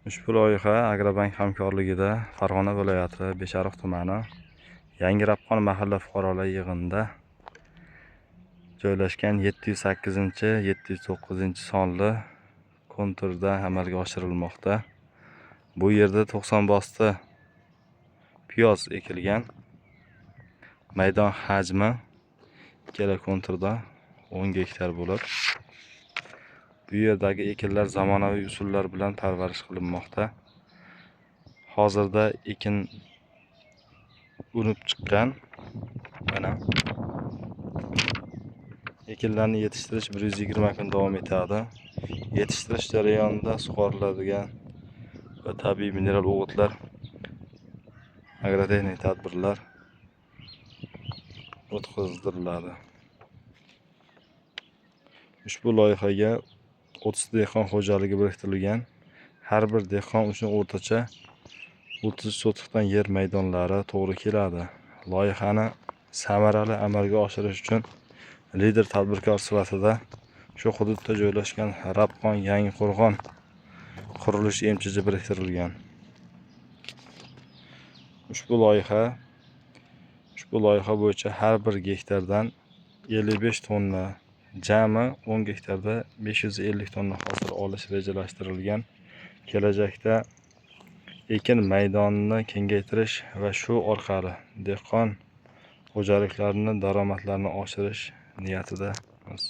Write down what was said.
Ushbu loyiha Agrobank hamkorligida Farg'ona viloyati Beshariq tumani Yangi Rapqon mahalla fuqarolar yig'inida joylashgan 708-709 sonli konturda amalga oshirilmoqda. Bu yerda 90 bosti piyoz ekilgan. Maydon hajmi ikkala konturda 10 gektar bo'lib, bu yerdagi ekinlar zamonaviy usullar bilan parvarish qilinmoqda. Hozirda ekin unib chiqqan. Mana ekinlarni yetishtirish 120 kun davom etadi. Yetishtirish jarayonida sug'oriladigan va tabiiy mineral o'g'itlar, agrotexnik tadbirlar o'tkaziladi. Ushbu loyihaga 30 dehqon xo'jaligi biriktirilgan. Har bir dehqon uchun o'rtacha 30 sotikdan yer maydonlari to'g'ri keladi. Loyihani samarali amalga oshirish uchun lider tadbirkor sifatida shu hududda joylashgan Rapqon Yangi Qo'rg'on qurilish MChJ biriktirilgan. Ushbu loyiha bo'yicha har bir gektardan 55 tonna, jami 10 gektarda 550 tonna hosil olish rejalashtirilgan. Kelajakda ekin maydonini kengaytirish va shu orqali dehqon xo'jaliklarini daromadlarini oshirish niyatidamiz.